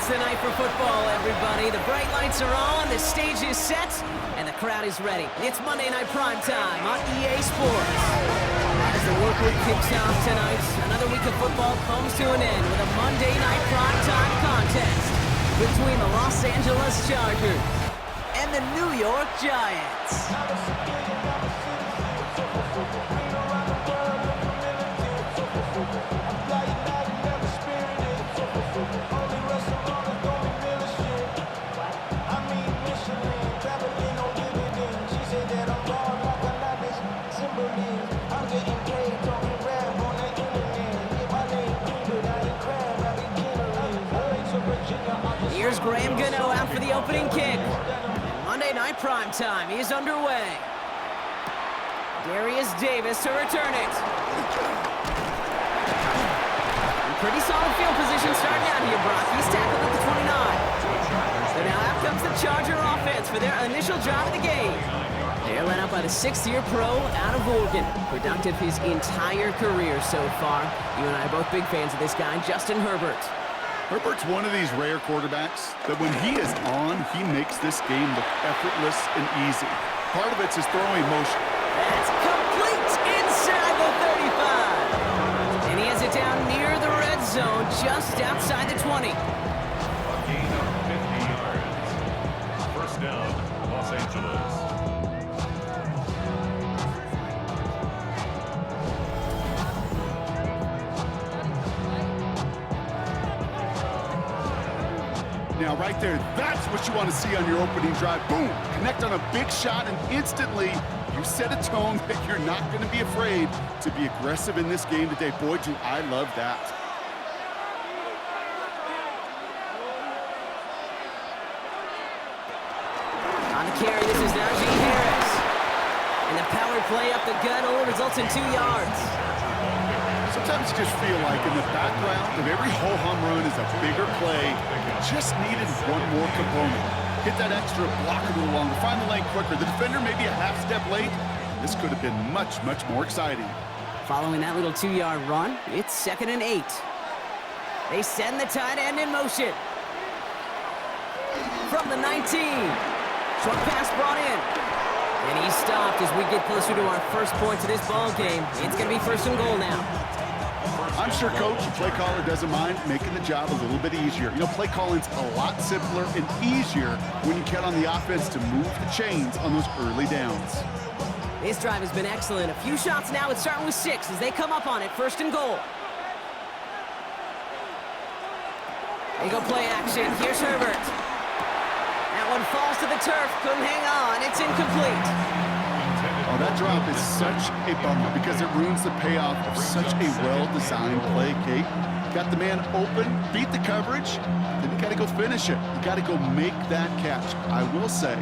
It's the night for football, everybody. The bright lights are on, the stage is set, and the crowd is ready. It's Monday Night Primetime on EA Sports. As the work week kicks off tonight, another week of football comes to an end with a Monday Night Primetime contest between the Los Angeles Chargers and the New York Giants. Here's Graham Gano out for the opening kick. Monday Night Primetime is underway. Darius Davis to return it. Pretty solid field position starting out here, Brock. He's tackled at the 29. So now out comes the Charger offense for their initial drive of the game. They're led up by the sixth-year pro out of Oregon. Productive his entire career so far. You and I are both big fans of this guy, Justin Herbert. Herbert's one of these rare quarterbacks that when he is on, he makes this game look effortless and easy. Part of it's his throwing motion. That's complete inside the 35. And he has it down near the red zone, just outside the 20. Gain of 50 yards. First down, Los Angeles. Now, right there, that's what you want to see on your opening drive. Boom! Connect on a big shot, and instantly you set a tone that you're not going to be afraid to be aggressive in this game today. Boy, do I love that. On the carry, this is Najee Harris. And the power play up the gut only results in 2 yards. Sometimes you just feel like in the background of every whole home run is a bigger play. Just needed one more component. Hit that extra block a little longer, find the lane quicker. The defender maybe a half step late. This could have been much, much more exciting. Following that little 2-yard run, it's 2nd and 8. They send the tight end in motion. From the 19. Short pass brought in. And he's stopped as we get closer to our first point to this ball game. It's going to be 1st and goal now. I'm sure, Coach, the play caller doesn't mind making the job a little bit easier. You know, play calling's a lot simpler and easier when you count on the offense to move the chains on those early downs. This drive has been excellent. A few shots now. It's starting with 6 as they come up on it. 1st and goal. They go play action. Here's Herbert. That one falls to the turf. Couldn't hang on. It's incomplete. Oh, that drop is such a bummer because it ruins the payoff of such a well-designed play, Kate. Got the man open, beat the coverage, then you got to go finish it. You got to go make that catch. I will say,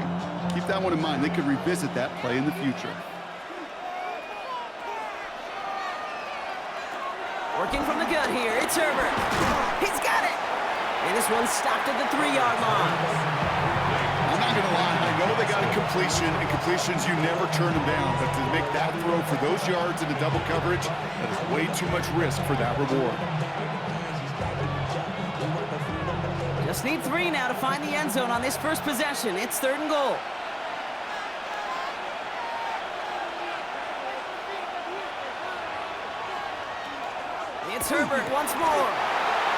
keep that one in mind. They could revisit that play in the future. Working from the gun here, it's Herbert. He's got it! And this one's stopped at the 3-yard line. I'm not going to lie, I know they got a completion, and completions, you never turn them down. But to make that throw for those yards into double coverage, that is way too much risk for that reward. Just need 3 now to find the end zone on this first possession. It's 3rd and goal. It's Herbert once more.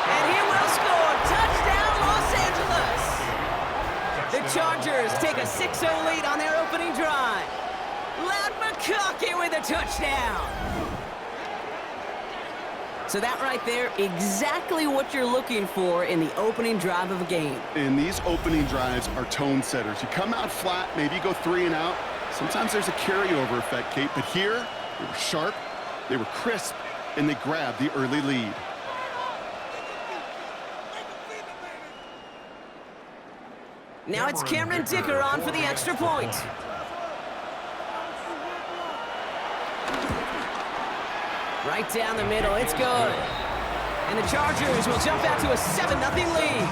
And he will score. Touchdown, Los Angeles. The Chargers take a 6-0 lead on their opening drive. Loud McConkey with a touchdown. So that right there, exactly what you're looking for in the opening drive of a game. And these opening drives are tone setters. You come out flat, maybe you go 3 and out. Sometimes there's a carryover effect, Kate. But here, they were sharp, they were crisp, and they grabbed the early lead. Now it's Cameron Dicker on for the extra point. Right down the middle, it's good. And the Chargers will jump out to a 7-0 lead.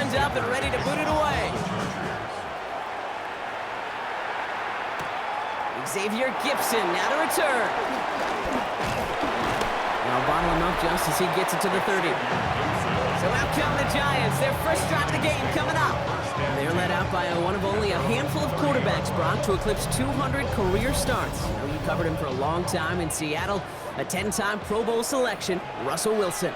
lined up and ready to boot it away. Xavier Gibson now to return. Now bottle him up just as he gets it to the 30. So out come the Giants. Their first drive of the game coming up. They're led out by one of only a handful of quarterbacks, Brock, to eclipse 200 career starts. You know, you covered him for a long time in Seattle. A 10-time Pro Bowl selection, Russell Wilson.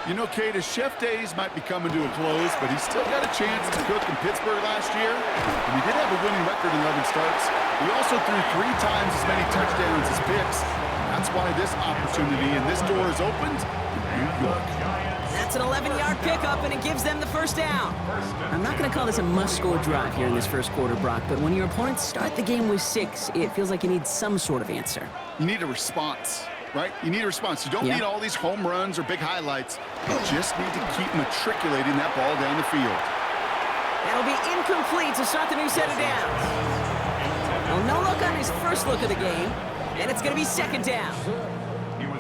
You know, Kate, his chef days might be coming to a close, but he's still got a chance to cook in Pittsburgh last year. And he did have a winning record in 11 starts. He also threw 3 times as many touchdowns as picks. That's why this opportunity and this door is opened in New York. That's an 11-yard pickup, and it gives them the first down. I'm not going to call this a must-score drive here in this first quarter, Brock, but when your opponents start the game with 6, it feels like you need some sort of answer. You need a response, right? You need a response. You don't need all these home runs or big highlights. You just need to keep matriculating that ball down the field. That'll be incomplete to start the new set of downs. Well, no look on his first look of the game, and it's going to be second down.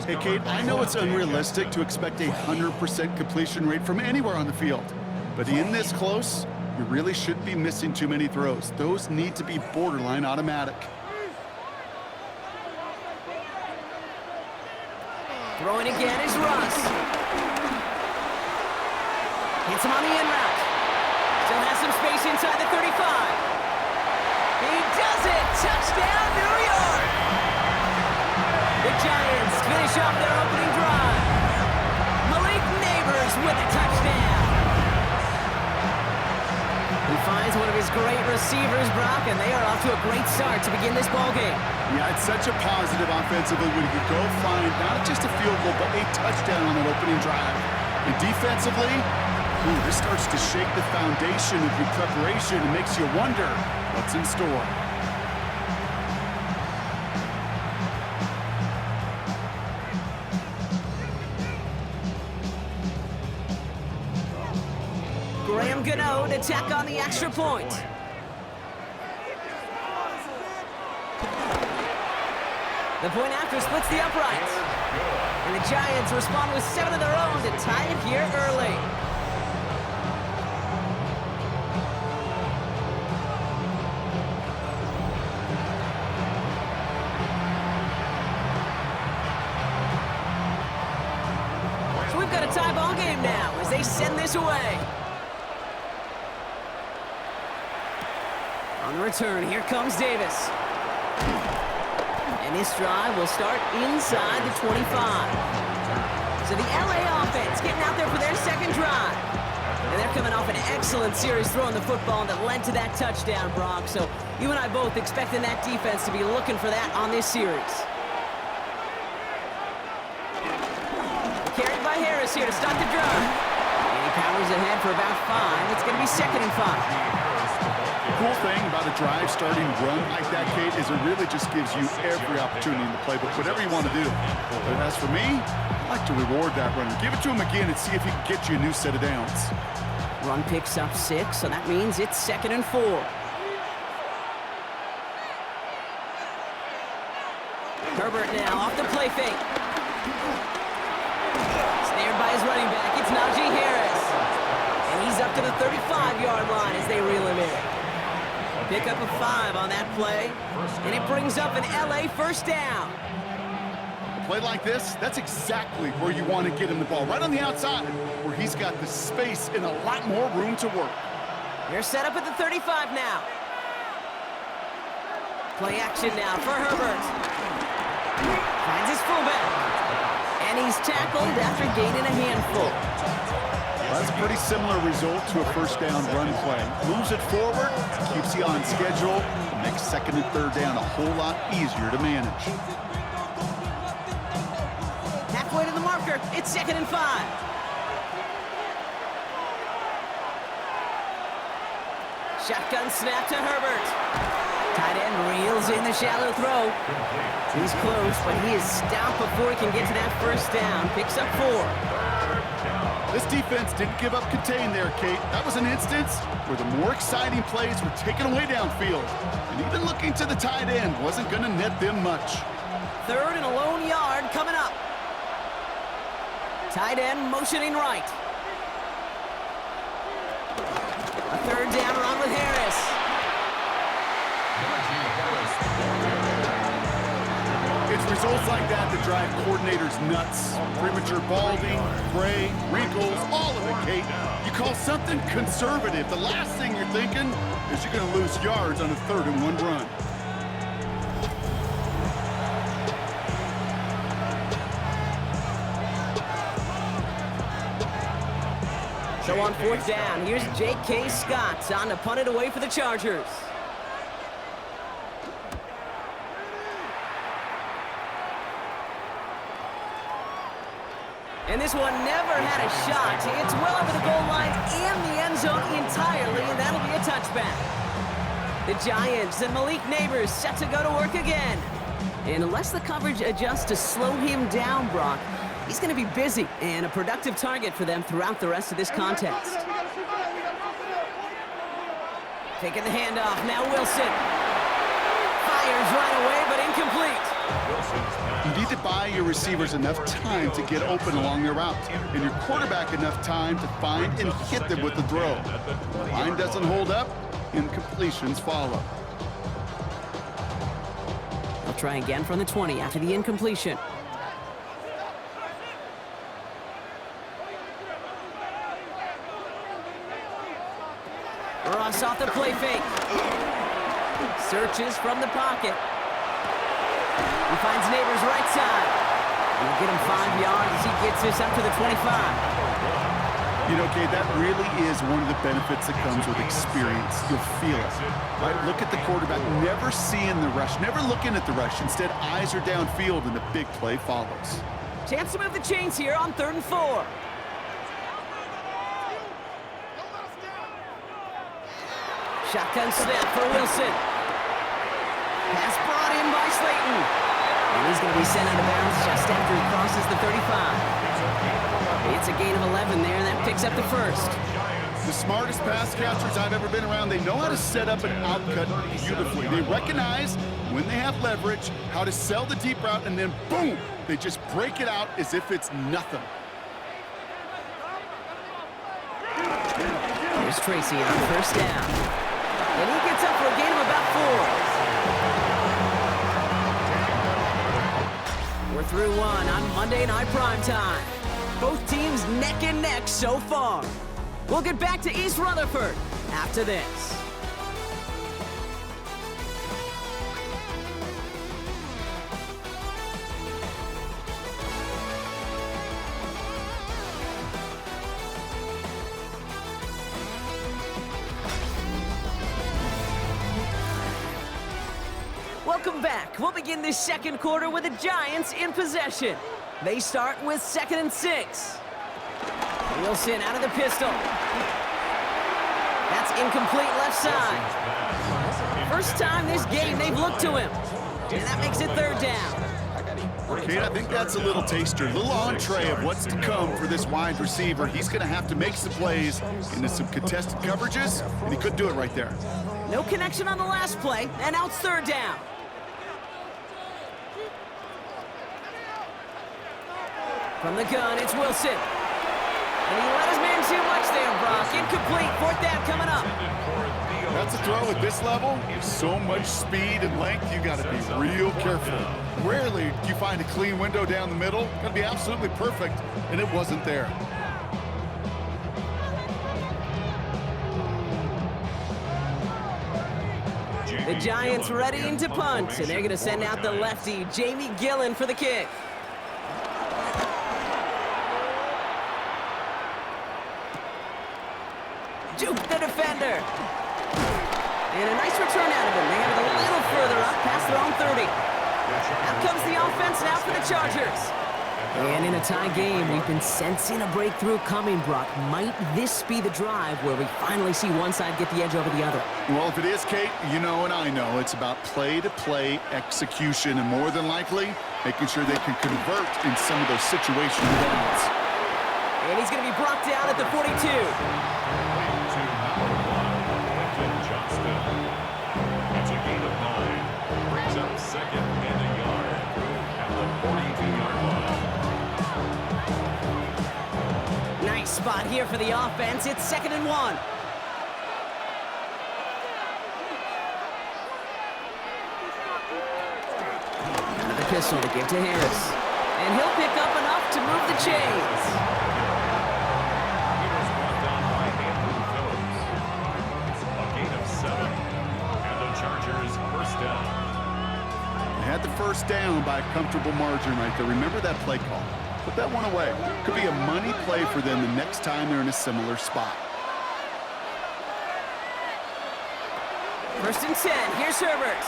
Hey, Kate, I know it's unrealistic to expect a 100% completion rate from anywhere on the field, but in this close, you really shouldn't be missing too many throws. Those need to be borderline automatic. Throwing again is Russ. Hits him on the in route. Still has some space inside the 35. He does it! Touchdown, New York! The Giants finish off their opening drive. Malik Neighbors with a touchdown. He finds one of his great receivers, Brock, and they are off to a great start to begin this ballgame. Yeah, it's such a positive offensively when you could go find not just a field goal, but a touchdown on that opening drive. And defensively, this starts to shake the foundation of your preparation and makes you wonder what's in store. Graham Gano to tack on the extra point. The point after splits the uprights. And the Giants respond with 7 of their own to tie it here early. So we've got a tie ball game now as they send this away. On the return, here comes Davis. And this drive will start inside the 25. So the LA offense getting out there for their second drive. And they're coming off an excellent series throwing the football that led to that touchdown, Brock. So you and I both expecting that defense to be looking for that on this series. Carried by Harris here to start the drive. And he powers ahead for about 5. It's going to be 2nd and 5. The cool thing about a drive starting run like that, Kate, is it really just gives you every opportunity in the playbook, whatever you want to do. But as for me, I like to reward that runner. Give it to him again and see if he can get you a new set of downs. Run picks up 6, so that means it's 2nd and 4. Herbert now off the play fake. Snared by his running back, it's Najee Harris. And he's up to the 35-yard line as they reel him in. Pick up a 5 on that play, and it brings up an LA first down. A play like this, that's exactly where you want to get him the ball, right on the outside, where he's got the space and a lot more room to work. They're set up at the 35 now. Play action now for Herbert. Finds his fullback, and he's tackled after gaining a handful. That's a pretty similar result to a first down run play. Moves it forward, keeps you on schedule, makes 2nd and 3rd down a whole lot easier to manage. Halfway to the marker, it's 2nd and 5. Shotgun snap to Herbert. Tight end reels in the shallow throw. He's close, but he is stopped before he can get to that first down. Picks up 4. This defense didn't give up contain there, Kate. That was an instance where the more exciting plays were taken away downfield. And even looking to the tight end wasn't going to net them much. 3rd and a lone yard coming up. Tight end motioning right. Third down run with Harris. It's results like that that drive coordinators nuts. Premature balding, gray, wrinkles, all of it, Kate. You call something conservative. The last thing you're thinking is you're going to lose yards on a 3rd and 1 run. So on 4th down, here's J.K. Scott on to punt it away for the Chargers. And this one never had a shot. It's well over the goal line and the end zone entirely, and that'll be a touchback. The Giants and Malik Neighbors set to go to work again. And unless the coverage adjusts to slow him down, Brock, he's going to be busy and a productive target for them throughout the rest of this contest. Taking the handoff, now Wilson. Fires right away, but incomplete. You need to buy your receivers enough time to get open along their route, and your quarterback enough time to find and hit them with the throw. The line doesn't hold up, incompletions follow. They'll try again from the 20 after the incompletion. Ross off the play fake. Searches from the pocket. He finds Neighbors right side. He'll get him 5 yards as he gets this up to the 25. You know, Kate, that really is one of the benefits that comes with experience. You'll feel it, right? Look at the quarterback, never seeing the rush, never looking at the rush. Instead, eyes are downfield, and the big play follows. Chance to move the chains here on 3rd and 4. Shotgun snap for Wilson. Pass brought in by Slayton. And he's going to be sent out of bounds just after he crosses the 35. It's a gain of 11 there, and that picks up the first. The smartest pass catchers I've ever been around, they know how to set up an outcut beautifully. They recognize when they have leverage, how to sell the deep route, and then boom, they just break it out as if it's nothing. Here's Tracy on 1st down. And he gets up for a gain of about 4. We're through one on Monday Night Primetime. Both teams neck and neck so far. We'll get back to East Rutherford after this. Welcome back. We'll begin this second quarter with the Giants in possession. They start with 2nd and 6. Wilson out of the pistol. That's incomplete left side. First time this game they've looked to him. And that makes it 3rd down. Kate, I think that's a little taster, a little entree of what's to come for this wide receiver. He's going to have to make some plays into some contested coverages, and he couldn't do it right there. No connection on the last play, and now it's 3rd down. From the gun, it's Wilson. And he let his man too much there, Brock. Incomplete. 4th down coming up. That's a throw at this level. So much speed and length, you got to be real careful. Rarely do you find a clean window down the middle. Got to be absolutely perfect, and it wasn't there. The Giants readying to punt, and they're going to send out the lefty, Jamie Gillen, for the kick. Juke the defender. And a nice return out of him. They have it a little further up past their own 30. Out comes the offense now for the Chargers. And in a tie game, we've been sensing a breakthrough coming, Brock. Might this be the drive where we finally see one side get the edge over the other? Well, if it is, Kate, you know and I know it's about play-to-play execution, and more than likely, making sure they can convert in some of those situational moments. And he's going to be brought down at the 42. It's a gain of 9. Brings up 2nd and a yard at the 42-yard line. Nice spot here for the offense. It's 2nd and 1. pistol to give to Harris. And he'll pick up enough to move the chains. He was brought down by Andrew Phillips. A gain of 7. And the Chargers first down. They had the first down by a comfortable margin right there. Remember that play call. Put that one away. Could be a money play for them the next time they're in a similar spot. First and 10. Here's Herbert.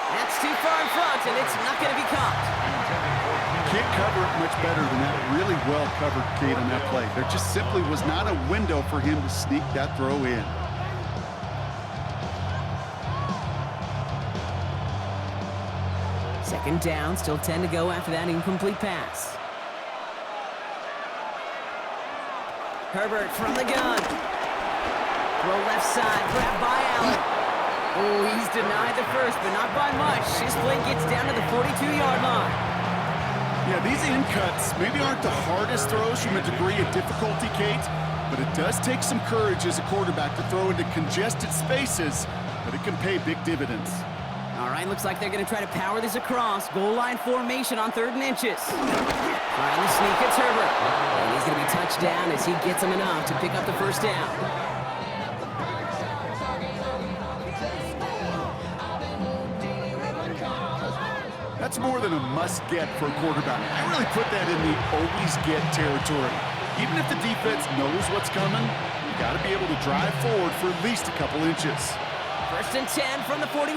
That's too far in front, and it's not going to be caught. Can't cover it much better than that. Really well covered, Kate, on that play. There just simply was not a window for him to sneak that throw in. Second down, still 10 to go after that incomplete pass. Herbert from the gun. Throw left side, grabbed by Allen. Oh, he's denied the first, but not by much. His play gets down to the 42-yard line. Yeah, these in cuts maybe aren't the hardest throws from a degree of difficulty, Kate, but it does take some courage as a quarterback to throw into congested spaces, but it can pay big dividends. All right, looks like they're going to try to power this across. Goal line formation on 3rd and inches. Trying to sneak, it's Herbert. And he's going to be touched down as he gets him enough to pick up the first down. That's more than a must-get for a quarterback. I really put that in the always-get territory. Even if the defense knows what's coming, you got to be able to drive forward for at least a couple inches. First and 10 from the 41.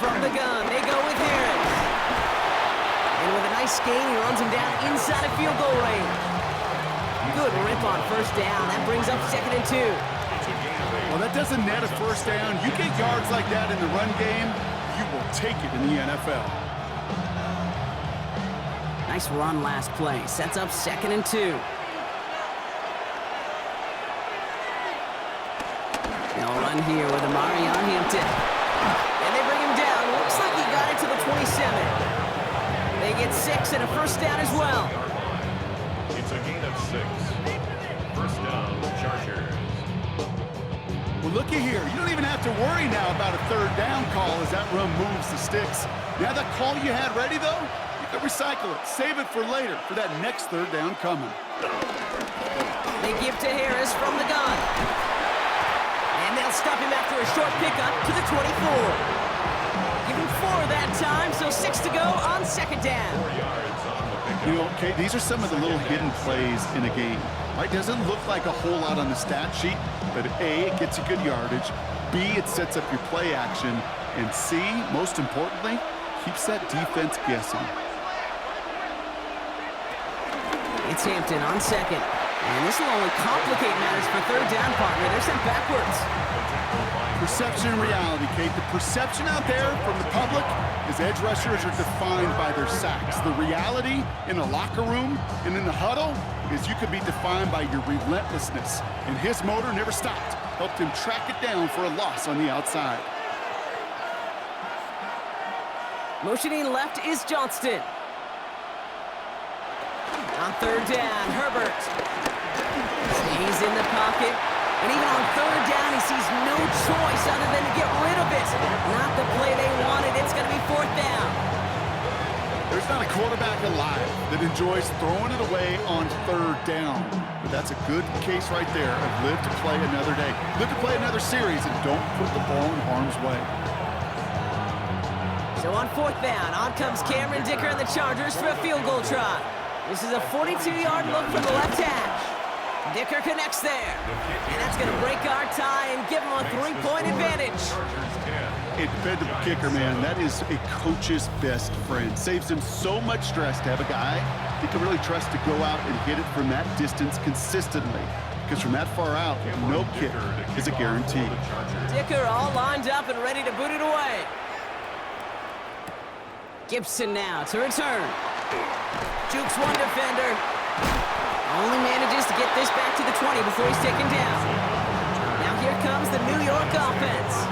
From the gun, they go with Harris. And with a nice gain, he runs him down inside of field goal range. Good rip on first down. That brings up 2nd and 2. Well, that doesn't net a first down. You get yards like that in the run game, you will take it in the NFL. Nice run last play. Sets up 2nd and 2. They'll run here with Amari on Hampton. And they bring him down. Looks like he got it to the 27. They get 6 and a first down as well. It's a gain of 6. First down, Chargers. Well, looky here. You don't even have to worry now about a 3rd down call as that run moves the sticks. Now that call you had ready, though, you can recycle it. Save it for later for that next 3rd down coming. They give to Harris from the gun. And they'll stop him after a short pickup to the 24. Give him 4 that time, so 6 to go on 2nd down. 4 yards on the pickup. You know, okay, these are some of the little hidden plays in a game. Right? Doesn't look like a whole lot on the stat sheet, but A, it gets you good yardage, B, it sets up your play action, and C, most importantly, keeps that defense guessing. It's Hampton on 2nd. And this will only complicate matters for 3rd down, partner. They're sent backwards. Perception and reality, Kate. The perception out there from the public is edge rushers are defined by their sacks. The reality in the locker room and in the huddle is you could be defined by your relentlessness. And his motor never stopped. Helped him track it down for a loss on the outside. Motioning left is Johnston. On 3rd down, Herbert. He's in the pocket. And even on 3rd down, he sees no choice other than to get rid of it. Not the play they wanted. It's going to be 4th down. There's not a quarterback alive that enjoys throwing it away on 3rd down. But that's a good case right there of live to play another day. Live to play another series and don't put the ball in harm's way. So on 4th down, on comes Cameron Dicker and the Chargers for a field goal try. This is a 42-yard look from the left hash. Dicker connects there. And that's going to break our tie and give him a 3-point advantage. A dependable kicker, man. That is a coach's best friend. Saves him so much stress to have a guy he can really trust to go out and hit it from that distance consistently. Because from that far out, no kicker is a guarantee. Dicker all lined up and ready to boot it away. Gibson now to return. Jukes one defender. Only manages to get this back to the 20 before he's taken down. Now here comes the New York offense.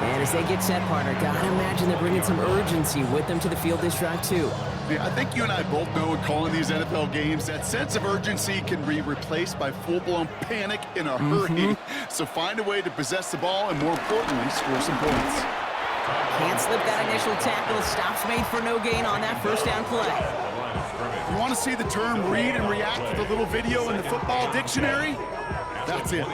And as they get set, partner, gotta imagine they're bringing some urgency with them to the field this drive, too. Yeah, I think you and I both know in calling these NFL games, that sense of urgency can be replaced by full-blown panic in a hurry. So find a way to possess the ball and, more importantly, score some points. Can't slip that initial tackle. Stops made for no gain on that first down play. You want to see the term read and react with a little video in the football dictionary? That's it.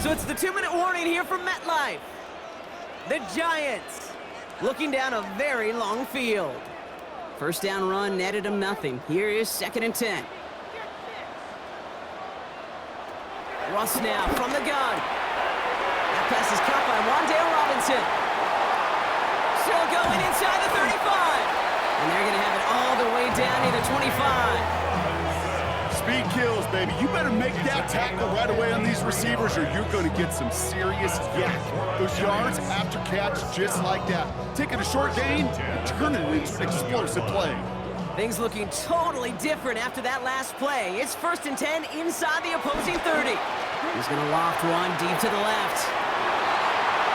So it's the 2-minute warning here from MetLife. The Giants looking down a very long field. First down run netted them nothing. Here is 2nd and 10. Russ now from the gun. That pass is caught by Wan'Dale Robinson. Still going inside the 35. And they're going to have it all the way down near the 25. Speed kills, baby. You better make that tackle right away on these receivers or you're going to get some serious yak. Those yards after catch just like that. Taking a short gain and turning it into an explosive play. Things looking totally different after that last play. It's 1st and 10 inside the opposing 30. He's going to loft one deep to the left.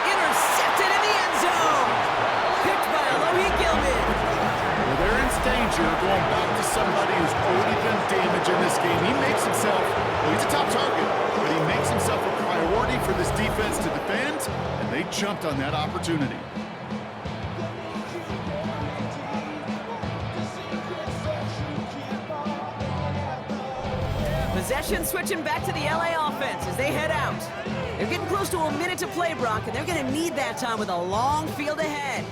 Intercepted in the end zone. Picked by Alohi Gilman. Well, they're in danger going back to somebody who's already been damaged in this game. He makes himself, well, he's a top target, but he makes himself a priority for this defense to defend, and they jumped on that opportunity. Possession switching back to the LA offense as they head out. They're getting close to a minute to play, Brock, and they're going to need that time with a long field ahead.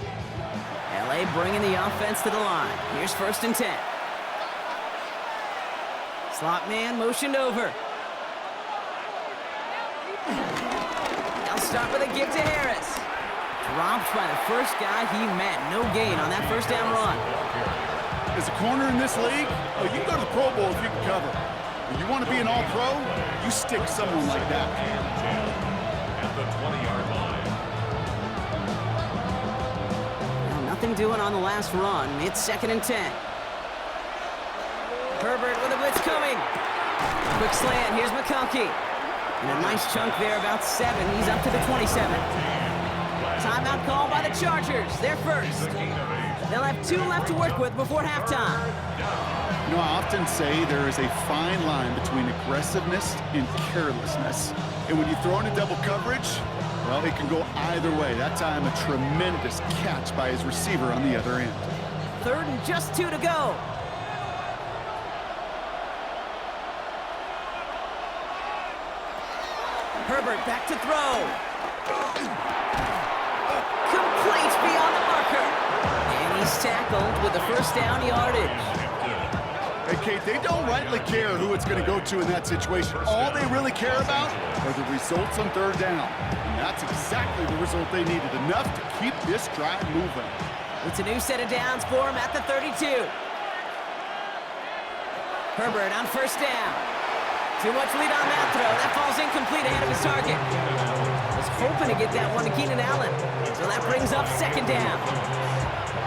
LA bringing the offense to the line. Here's 1st and 10. Slot man motioned over. They'll start with a give to Harris. Dropped by the first guy he met. No gain on that first down run. As a corner in this league, oh, you can go to the Pro Bowl if you can cover. When you want to be an all-pro, you stick someone like that. At the 20-yard line. Well, nothing doing on the last run. It's 2nd and 10. Herbert with a blitz coming. Quick slant. Here's McConkey. And a nice chunk there, about 7. He's up to the 27. Timeout call by the Chargers. They're first. They'll have 2 left to work with before halftime. You know, I often say there is a fine line between aggressiveness and carelessness. And when you throw in a double coverage, well, it can go either way. That time, a tremendous catch by his receiver on the other end. 3rd and just 2 to go. Herbert back to throw. Complete beyond the marker. And he's tackled with the first down yardage. Hey, Kate, they don't rightly care who it's going to go to in that situation. All they really care about are the results on 3rd down. And that's exactly the result they needed, enough to keep this drive moving. It's a new set of downs for him at the 32. Herbert on first down. Too much lead on that throw. That falls incomplete ahead of his target. Was hoping to get that one to Keenan Allen. So that brings up 2nd down.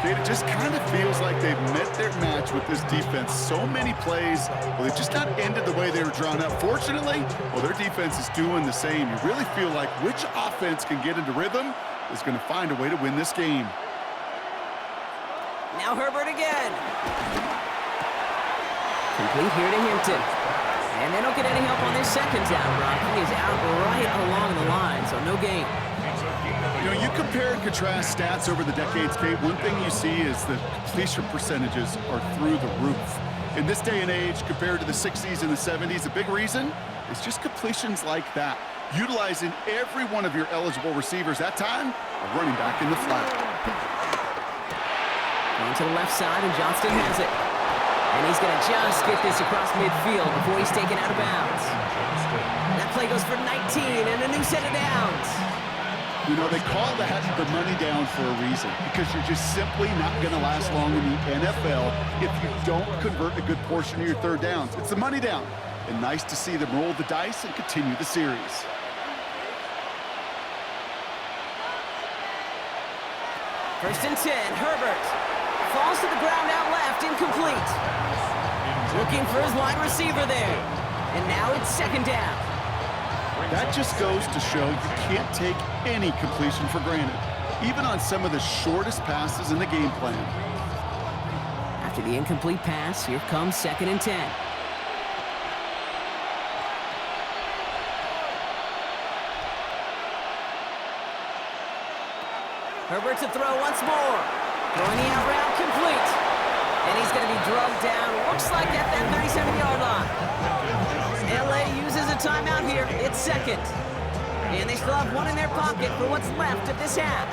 Kate, it just kind of feels like they've met their match with this defense. So many plays, well, they've just not ended the way they were drawn up. Fortunately, well, their defense is doing the same. You really feel like which offense can get into rhythm is going to find a way to win this game. Now Herbert again. Complete here to Hinton. And they don't get any help on this 2nd down, Brock. He is out right along the line, so no gain. You know, you compare and contrast stats over the decades, Kate. One thing you see is the completion percentages are through the roof. In this day and age, compared to the 60s and the 70s, a big reason is just completions like that. Utilizing every one of your eligible receivers. That time, a running back in the flat. On to the left side, and Johnston has it. And he's going to just get this across midfield before he's taken out of bounds. That play goes for 19 and a new set of downs. You know, they call that the money down for a reason, because you're just simply not going to last long in the NFL if you don't convert a good portion of your 3rd downs. It's the money down. And nice to see them roll the dice and continue the series. First and 10, Herbert. Falls to the ground out left, incomplete. Looking for his wide receiver there. And now it's second down. That just goes to show you can't take any completion for granted, even on some of the shortest passes in the game plan. After the incomplete pass, here comes 2nd and 10. Herbert to throw once more. Throwing the out route complete. And he's going to be drugged down. Looks like at that 37-yard line. LA uses a timeout here. It's second. And they still have one in their pocket for what's left of this half.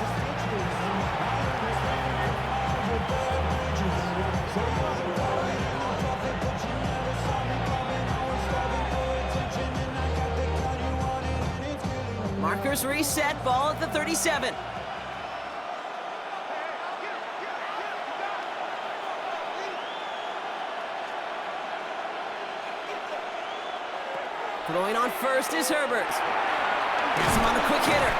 Markers reset. Ball at the 37. Throwing on first is Herbert. Has him on the quick hitter.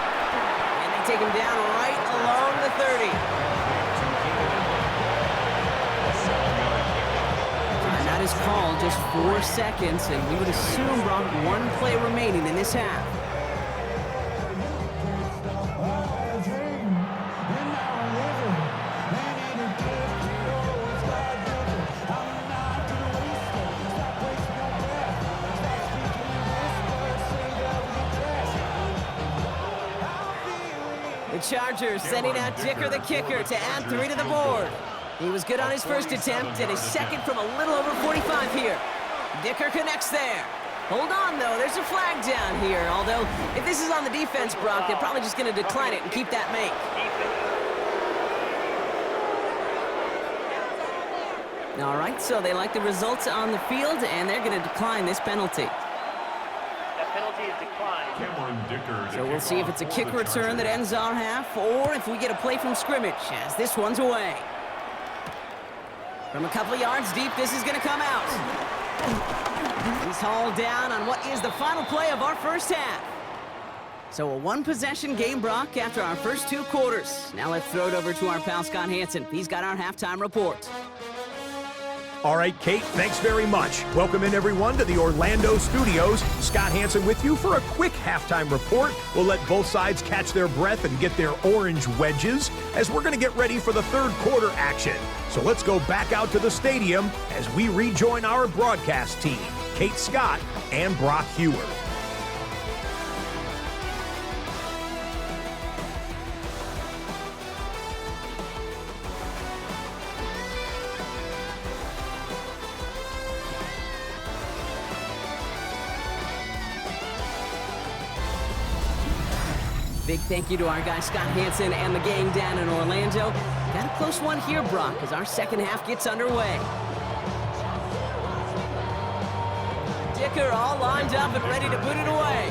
And they take him down right along the 30. Timeout is called, just 4 seconds, and we would assume, Brock, 1 play remaining in this half. The Chargers sending out Dicker the kicker to add 3 to the board. He was good on his first attempt and his second from a little over 45 here. Dicker connects there. Hold on, though. There's a flag down here. Although, if this is on the defense, Brock, they're probably just going to decline it and keep that make. All right, so they like the results on the field, and they're going to decline this penalty. So we'll see if it's a kick return that ends our half, or if we get a play from scrimmage, as this one's away. From a couple of yards deep, this is going to come out. He's hauled down on what is the final play of our first half. So a 1-possession game, Brock, after our first 2 quarters. Now let's throw it over to our pal Scott Hansen. He's got our halftime report. All right, Kate, thanks very much. Welcome in, everyone, to the Orlando studios. Scott Hansen with you for a quick halftime report. We'll let both sides catch their breath and get their orange wedges as we're going to get ready for the third quarter action. So let's go back out to the stadium as we rejoin our broadcast team, Kate Scott and Brock Hewer. Big thank you to our guy Scott Hansen and the gang down in Orlando. Got a close one here, Brock, as our second half gets underway. Dicker all lined up and ready to put it away.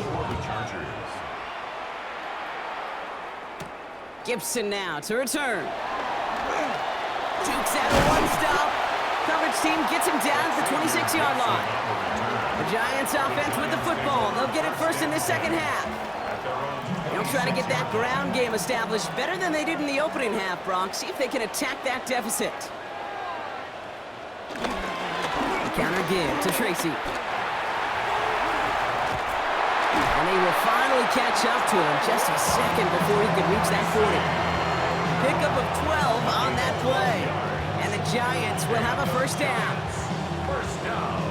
Gibson now to return. Dukes out a one-stop. Coverage team gets him down to the 26-yard line. The Giants offense with the football. They'll get it first in the second half. They'll try to get that ground game established better than they did in the opening half, Brock. See if they can attack that deficit. The counter give to Tracy. And they will finally catch up to him just a second before he could reach that 40. Pickup of 12 on that play. And the Giants will have a first down. First down.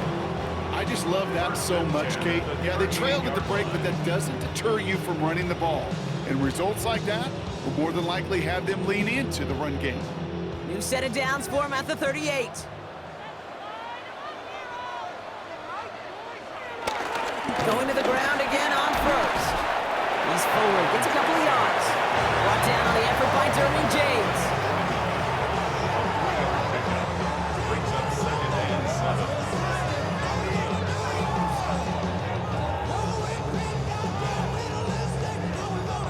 I just love that so much, Kate. Yeah, they trailed at the break, but that doesn't deter you from running the ball. And results like that will more than likely have them lean into the run game. New set of downs for him at the 38. Going to the ground again on first. He's forward, gets a couple of yards. Brought down on the effort by Derwin James. Brings up 2nd and 7.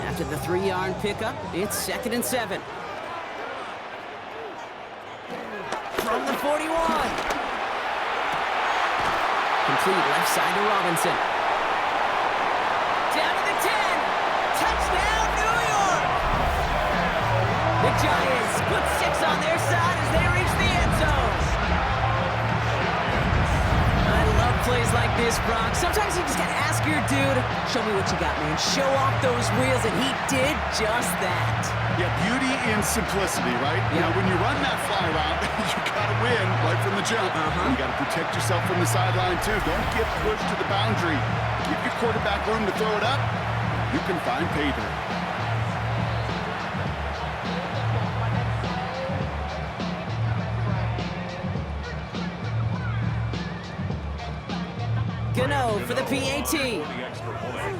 After the 3-yard pickup, it's 2nd and 7. From the 41. Complete left side to Robinson. Down to the 10. Touchdown, New York! The Giants put 6 on their side as they reach the end zone. plays like this, Brock. Sometimes you just gotta ask your dude, show me what you got, man. Show off those wheels, and he did just that. Yeah, beauty in simplicity, right? You know, when you run that fly route, you gotta win right from the jump. You gotta protect yourself from the sideline, too. Don't get pushed to the boundary. Give your quarterback room to throw it up. You can find pay dirt. Gano for the PAT. The extra point.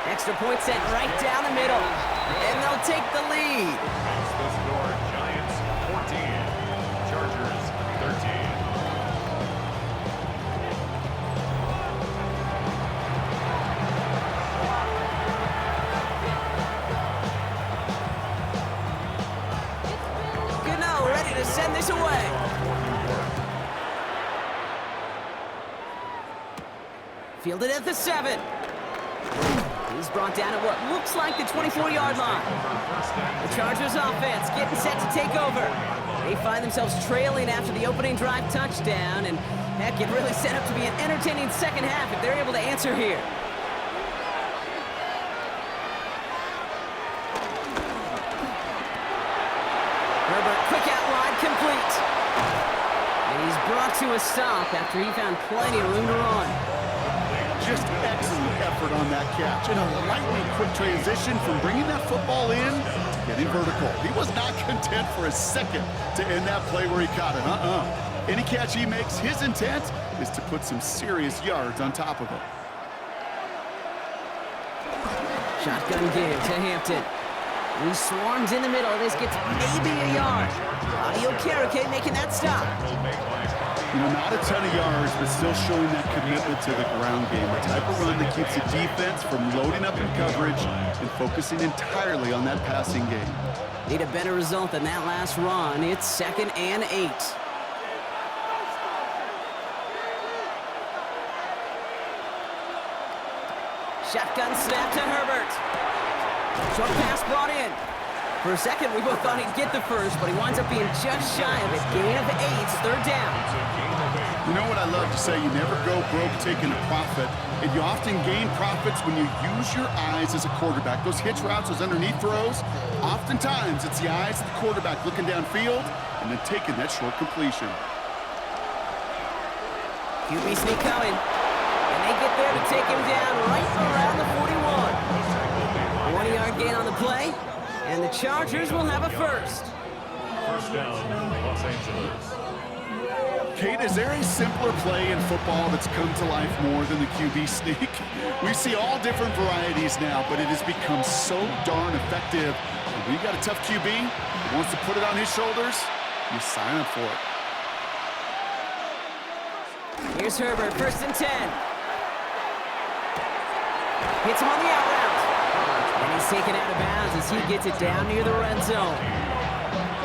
Extra point sent right down the middle. And they'll take the lead. Makes the score Giants 14, Chargers 13. Gano ready to send this away. Fielded at the 7. He's brought down at what looks like the 24-yard line. The Chargers offense getting set to take over. They find themselves trailing after the opening drive touchdown, and heck, it really set up to be an entertaining second half if they're able to answer here. Herbert, quick out wide, complete. And he's brought to a stop after he found plenty of room to run. Just excellent effort on that catch. And a lightning quick transition from bringing that football in to getting vertical. He was not content for a second to end that play where he caught it. Any catch he makes, his intent is to put some serious yards on top of it. Shotgun give to Hampton. He swarms in the middle. This gets maybe a yard. Audio Karake making that stop. You know, not a ton of yards, but still showing that commitment to the ground game. A type of run that keeps the defense from loading up in coverage and focusing entirely on that passing game. Need a better result than that last run. It's 2nd and 8. Shotgun snap to Herbert. Short pass brought in. For a second, we both thought he'd get the first, but he winds up being just shy of it. Gain of 8, 3rd down. You know what I love to say? You never go broke taking a profit, and you often gain profits when you use your eyes as a quarterback. Those hitch routes, those underneath throws, oftentimes it's the eyes of the quarterback looking downfield and then taking that short completion. QB sneak coming. And they get there to take him down right around the 41. 20-yard gain on the play, and the Chargers will have a first. First down, Los Angeles. Kate, is there a simpler play in football that's come to life more than the QB sneak? We see all different varieties now, but it has become so darn effective. And when you got a tough QB who wants to put it on his shoulders, you sign up for it. Here's Herbert, 1st and 10. Hits him on the out route. And he's taken out of bounds as he gets it down near the red zone.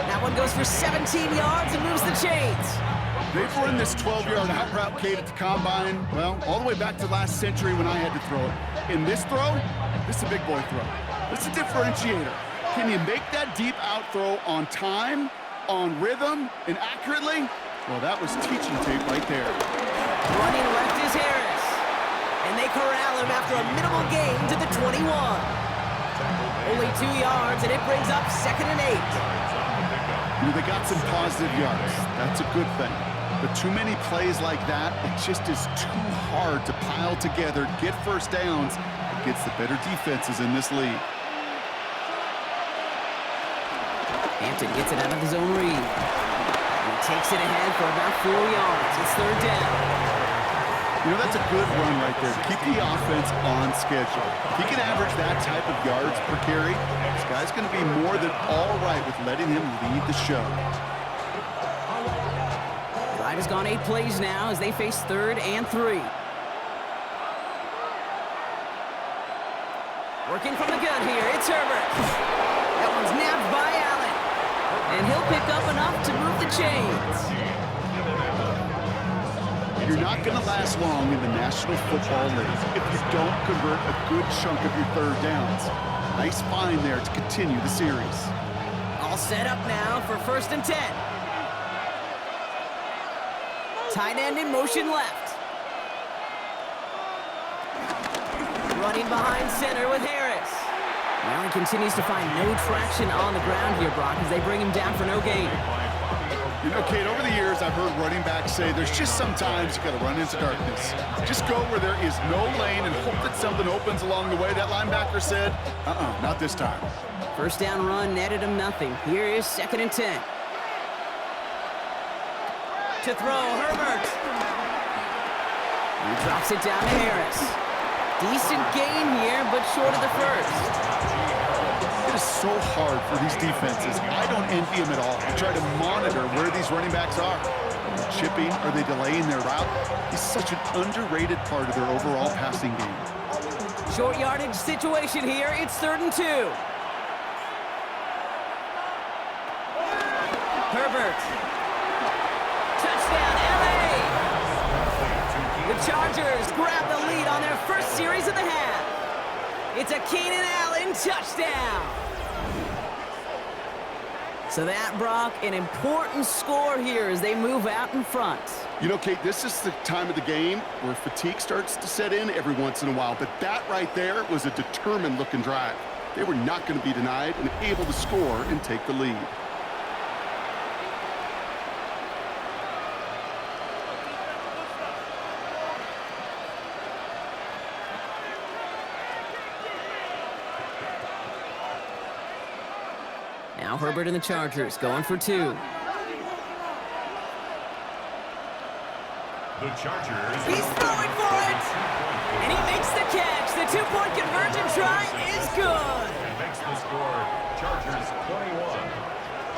That one goes for 17 yards and moves the chains. They've run this 12-yard out route, Kate, at the combine, well, all the way back to last century when I had to throw it. In this throw, this is a big boy throw. This is a differentiator. Can you make that deep out throw on time, on rhythm, and accurately? Well, that was teaching tape right there. Running left is Harris. And they corral him after a minimal gain to the 21. Only 2 yards, and it brings up 2nd and 8. You know, they got some positive yards. That's a good thing. But too many plays like that, it just is too hard to pile together, get first downs against the better defenses in this league. Hampton gets it out of his own read. He takes it ahead for about 4 yards. It's 3rd down. You know, that's a good run right there. Keep the offense on schedule. If he can average that type of yards per carry, this guy's going to be more than all right with letting him lead the show. Drive has gone 8 plays now as they face 3rd and 3. Working from the gun here, it's Herbert. That one's nabbed by Allen. And he'll pick up enough to move the chains. You're not going to last long in the National Football League if you don't convert a good chunk of your 3rd downs. Nice find there to continue the series. All set up now for 1st and 10. Tight end in motion left. Running behind center with Harris. Now he continues to find no traction on the ground here, Brock, as they bring him down for no gain. You know, Kate, over the years, I've heard running backs say there's just sometimes you got to run into darkness. Just go where there is no lane and hope that something opens along the way. That linebacker said, not this time. First down run netted him nothing. Here is 2nd and 10. To throw, Herbert. He drops it down to Harris. Decent gain here, but short of the first. It is so hard for these defenses. I don't envy them at all. I try to monitor where these running backs are. Are they chipping? Are they delaying their route? He's such an underrated part of their overall passing game. Short yardage situation here. It's 3rd and 2. Herbert. Touchdown, LA! The Chargers grab the lead on their first series of the half. It's a Keenan Allen touchdown. So that, Brock, an important score here as they move out in front. You know, Kate, this is the time of the game where fatigue starts to set in every once in a while, but that right there was a determined-looking drive. They were not going to be denied and able to score and take the lead. Now Herbert and the Chargers going for 2. The Chargers. He's throwing for it! And he makes the catch. The 2-point conversion try is good. And makes the score Chargers 21,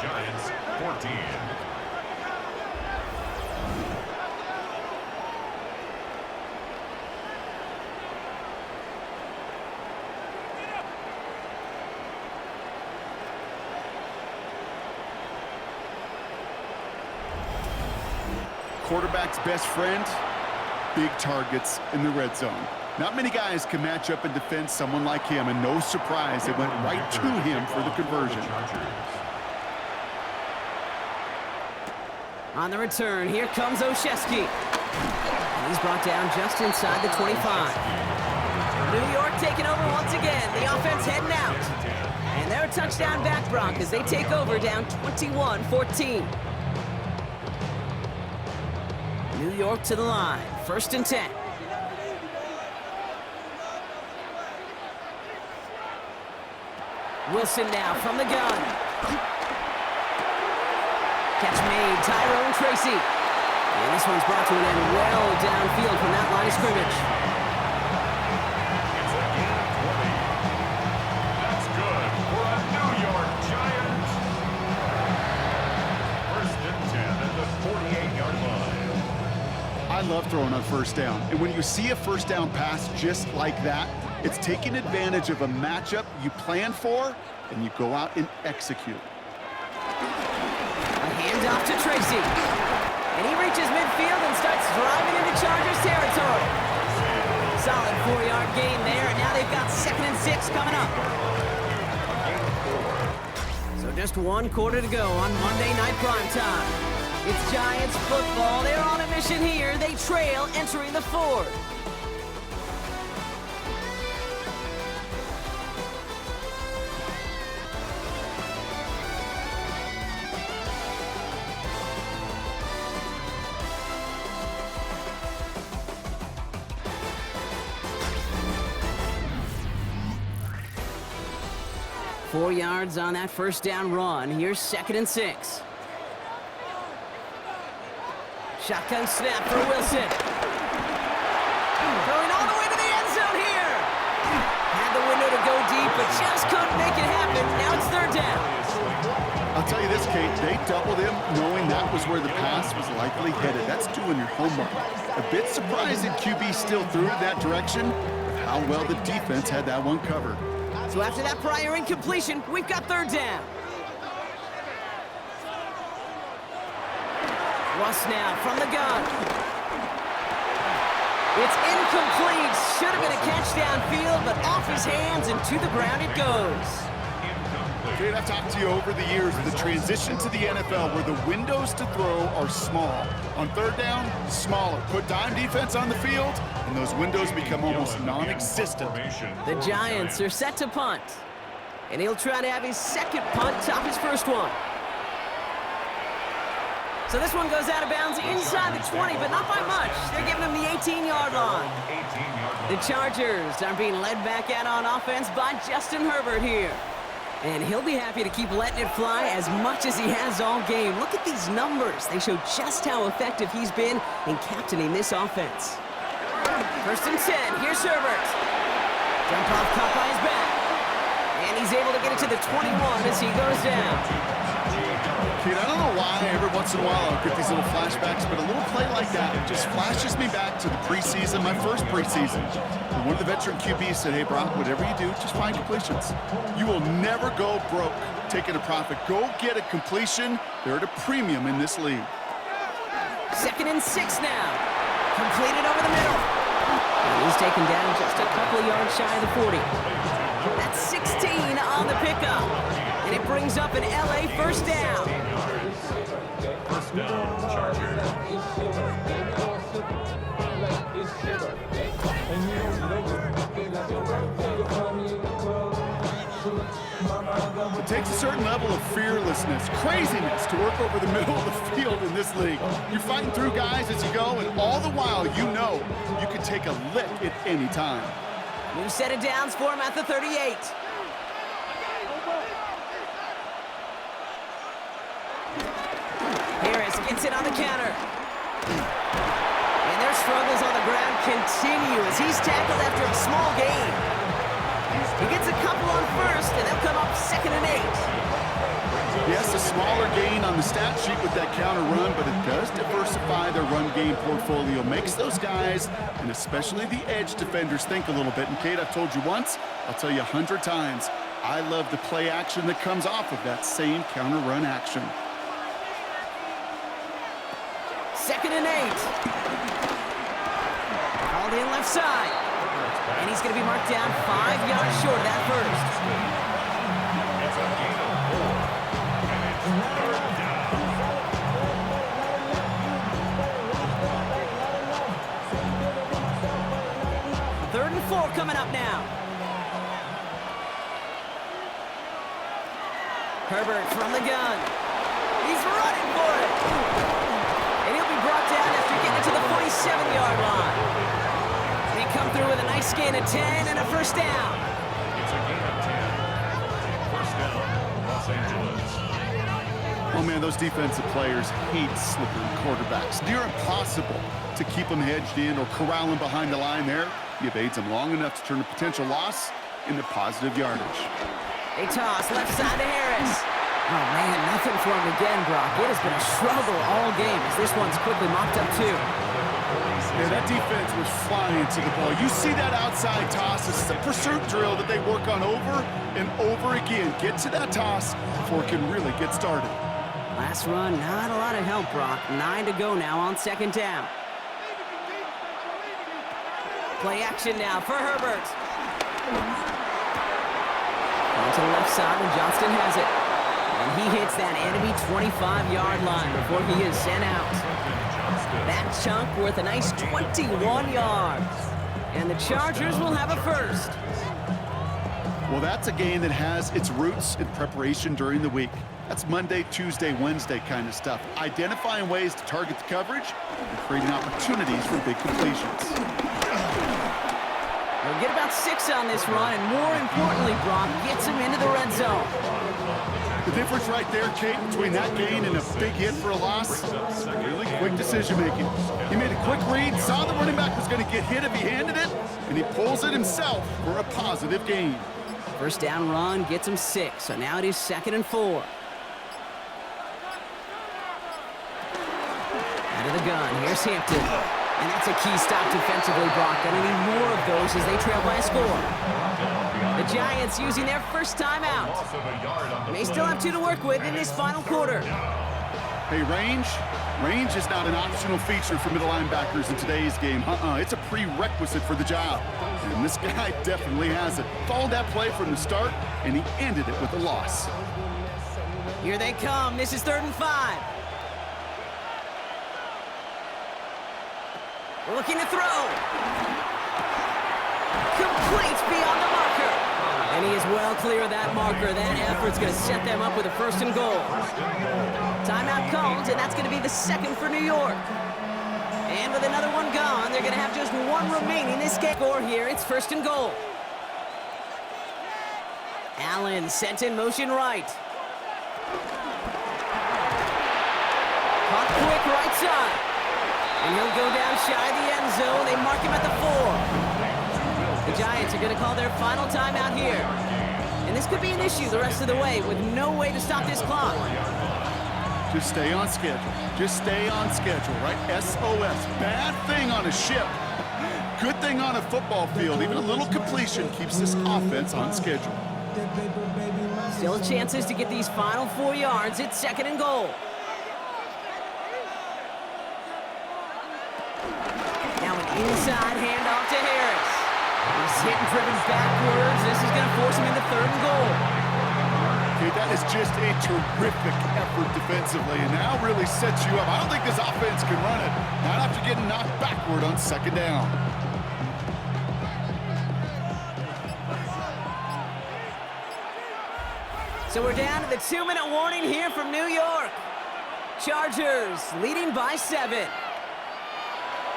Giants 14. Quarterback's best friend, big targets in the red zone. Not many guys can match up and defend someone like him, and no surprise, it went right to him for the conversion. On the return, here comes Olszewski. He's brought down just inside the 25. New York taking over once again. The offense heading out. And they're a touchdown back, Brock, as they take over down 21-14. New York to the line. 1st and 10. Wilson now from the gun. Catch made, Tyrone Tracy. And this one's brought to an end well downfield from that line of scrimmage. It's a gain of 20. That's good for a New York Giant. 1st and 10 at the 48-yard line. I love throwing on 1st down. And when you see a 1st down pass just like that, it's taking advantage of a matchup you plan for, and you go out and execute. A handoff to Tracy. And he reaches midfield and starts driving into Chargers territory. Solid 4-yard gain there, and now they've got 2nd and 6 coming up. So just 1 quarter to go on Monday Night Primetime. It's Giants football. They're on a mission here. They trail entering the 4th. Four yards on that 1st down run. Here's 2nd and 6. Shotgun snap for Wilson. Throwing all the way to the end zone here. Had the window to go deep, but just couldn't make it happen. Now it's 3rd down. I'll tell you this, Kate, they doubled him knowing that was where the pass was likely headed. That's doing your homework. A bit surprising QB still threw it that direction, but how well the defense had that one covered. So after that prior incompletion, we've got 3rd down. Russ now from the gun. It's incomplete. Should have been a catch downfield, but off his hands and to the ground it goes. incomplete. Kate, I've talked to you over the years of the transition to the NFL where the windows to throw are small. On third down, smaller. Put dime defense on the field, and those windows become almost non-existent. The Giants are set to punt. And he'll try to have his second punt top his first one. So this one goes out of bounds inside the 20, but not by much. They're giving him the 18-yard line. The Chargers are being led back out on offense by Justin Herbert here. And he'll be happy to keep letting it fly as much as he has all game. Look at these numbers. They show just how effective he's been in captaining this offense. First and 10. Here's Herbert. Jump off caught by his back. And he's able to get it to the 21 as he goes down. Kate, I don't know why every once in a while I'll get these little flashbacks, but a little play like that just flashes me back to the preseason, my first preseason. And one of the veteran QBs said, hey, Brock, whatever you do, just find completions. You will never go broke taking a profit. Go get a completion. They're at a premium in this league. 2nd and 6 now. Completed over the middle. And he's taken down just a couple of yards shy of the 40. That's 16 on the pickup. And it brings up an LA first down. First down, Chargers. It takes a certain level of fearlessness, craziness to work over the middle of the field in this league. You're fighting through guys as you go, and all the while you know you can take a lick at any time. New set of downs for him at the 38. Harris gets it on the counter. And their struggles on the ground continue as he's tackled after a small gain. He gets a couple on first, and they'll come up 2nd and 8. Yes, a smaller gain on the stat sheet with that counter run, but it does diversify their run game portfolio. Makes those guys, and especially the edge defenders, think a little bit. And Kate, I've told you once, I'll tell you 100 times, I love the play action that comes off of that same counter run action. 2nd and 8. Called in left side. And he's going to be marked down 5 yards short of that first. It's a gain of 4. And it's third down. 3rd and 4 coming up now. Herbert from the gun. He's running for it. And he'll be brought down after getting it to the 47-yard line. They come through with a nice gain of 10 and a first down. It's a gain of 10. First down, Los Angeles. Oh, man, those defensive players hate slippery quarterbacks. Near impossible to keep them hedged in or corral them behind the line there. He evades them long enough to turn a potential loss into positive yardage. They toss left side to Harris. Oh, man, nothing for him again, Brock. It has been a struggle all game as this one's quickly mopped up, too. Yeah, that defense was flying to the ball. You see that outside toss. This is a pursuit drill that they work on over and over again. Get to that toss before it can really get started. Last run, not a lot of help, Brock. 9 to go now on 2nd down. Play action now for Herbert. On to the left side, and Johnston has it. And he hits that enemy 25-yard line before he is sent out. That chunk worth a nice 21 yards. And the Chargers will have a first. Well, that's a game that has its roots in preparation during the week. That's Monday, Tuesday, Wednesday kind of stuff. Identifying ways to target the coverage and creating opportunities for big completions. They'll get about 6 on this run, and more importantly, Brock gets him into the red zone. The difference right there, Kate, between that gain and a big hit for a loss, really quick decision-making. He made a quick read, saw the running back was going to get hit if he handed it, and he pulls it himself for a positive gain. First down run gets him 6, so now it is 2nd and 4. Out of the gun, here's Hampton. And that's a key stop defensively, Brock. Gonna need more of those as they trail by a score. The Giants using their first timeout. They still have 2 to work with in this final quarter. Hey, range, Range is not an optional feature for middle linebackers in today's game. It's a prerequisite for the job. And this guy definitely has it. Followed that play from the start, and he ended it with a loss. Here they come. This is 3rd and 5. Looking to throw. Complete beyond the marker. And he is well clear of that marker. That effort's going to set them up with a 1st and goal. Timeout called, and that's going to be the 2nd for New York. And with another one gone, they're going to have just one remaining this game. Score here, it's 1st and goal. Allen sent in motion right. Caught quick right side. And he'll go down shy of the end zone. They mark him at the 4. The Giants are going to call their final timeout here. And this could be an issue the rest of the way with no way to stop this clock. Just stay on schedule. Just stay on schedule, right? SOS. Bad thing on a ship. Good thing on a football field. Even a little completion keeps this offense on schedule. Still chances to get these final 4 yards. It's 2nd and goal. Now an inside handoff to Harris. He's hit and driven backwards. This is going to force him into 3rd and goal. Okay, that is just a terrific effort defensively, and now really sets you up. I don't think this offense can run it. Not after getting knocked backward on 2nd down. So we're down to the 2-minute warning here from New York. Chargers leading by 7.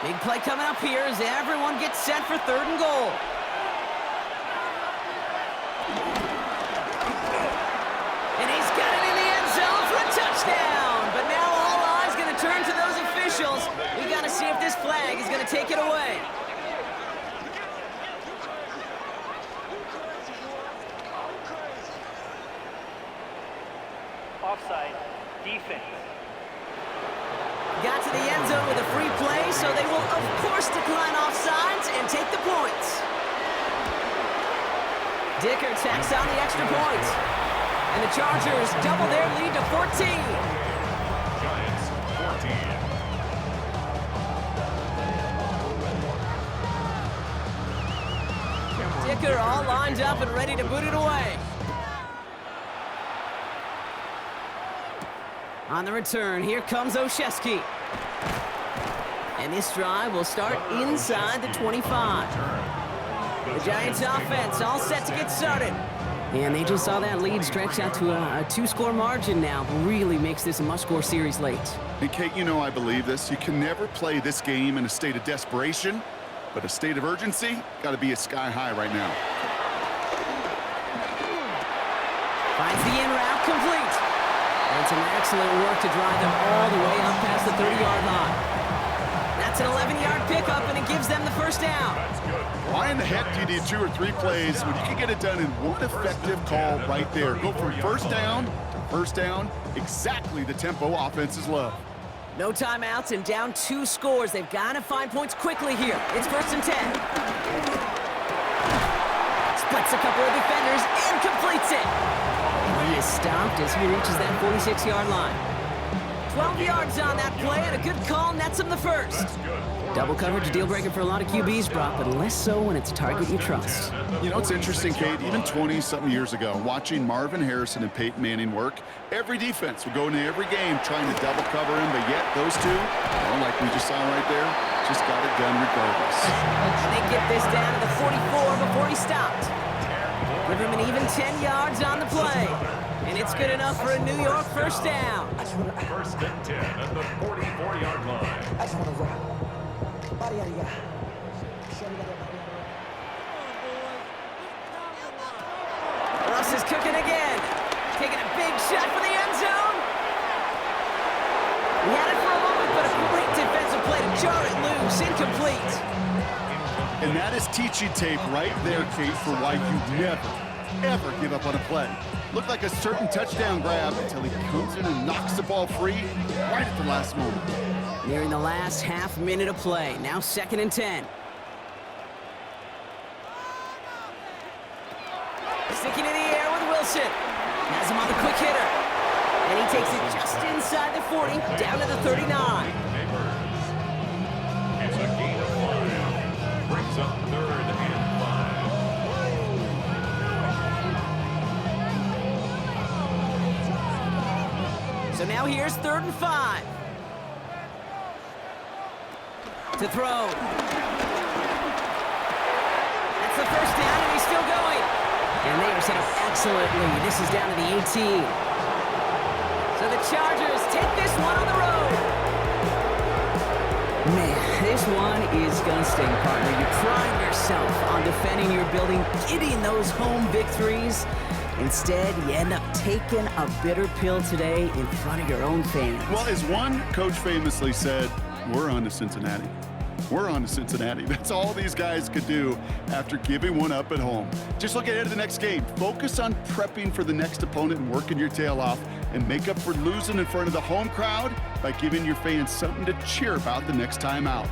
Big play coming up here as everyone gets set for 3rd and goal. And he's got it in the end zone for a touchdown. But now all eyes going to turn to those officials. We got to see if this flag is going to take it away. Offside, defense. Got to the end zone with a free play, so they will, of course, decline offsides and take the points. Dicker tacks on the extra point. And the Chargers double their lead to 14. Giants 14. Dicker all lined up and ready to boot it away. On the return, here comes Olszewski. And this drive will start inside the 25. The Giants offense all set to get started. And they just saw that lead stretch out to a 2-score margin now. Really makes this a must-score series late. And Kate, you know I believe this. You can never play this game in a state of desperation, but a state of urgency got to be at sky high right now. Finds the in route complete. And some excellent work to drive them all the way up past the 30-yard line. That's an 11-yard pickup, and it gives them the 1st down. Why in the heck do you need 2 or 3 plays when you can get it done in one effective call right there? Go from 1st down to 1st down, exactly the tempo offenses love. No timeouts and down 2 scores. They've got to find points quickly here. It's 1st and 10. Splits a couple of defenders and completes it. And he is stopped as he reaches that 46-yard line. 12 yards on that play, and a good call nets him the 1st. Double coverage, deal breaker for a lot of QBs, Brock, but less so when it's a target you trust. You know, it's interesting, Kate, even 20-something years ago, watching Marvin Harrison and Peyton Manning work, every defense would go into every game trying to double cover him, but yet those two, well, like we just saw right there, just got it done regardless. And they get this down to the 44 before he stopped. Give him an even 10 yards on the play. And it's good enough for a New York 1st down. 1st and 10 at the 44-yard line. Russ is cooking again. Taking a big shot for the end zone. He had it for a moment, but a great defensive play to jar it loose. Incomplete. And that is teaching tape right there, Kate, for why you never, ever give up on a play. Looked like a certain touchdown grab until he comes in and knocks the ball free right at the last moment. Nearing the last half minute of play. Now 2nd and 10. Sticking in the air with Wilson. Has him on the quick hitter. And he takes it just inside the 40, down to the 39. Neighbors. It's a gain of 5. Brings up 3rd and 5. So now here's 3rd and 5. To throw. That's the first down, and he's still going. And they are set up excellently. This is down to the 18. So the Chargers take this one on the road. Man, this one is going to sting, partner. You pride yourself on defending your building, getting those home victories. Instead, you end up taking a bitter pill today in front of your own fans. Well, as one coach famously said, we're on to Cincinnati. We're on to Cincinnati. That's all these guys could do after giving one up at home. Just look ahead to the next game. Focus on prepping for the next opponent and working your tail off, and make up for losing in front of the home crowd by giving your fans something to cheer about the next time out.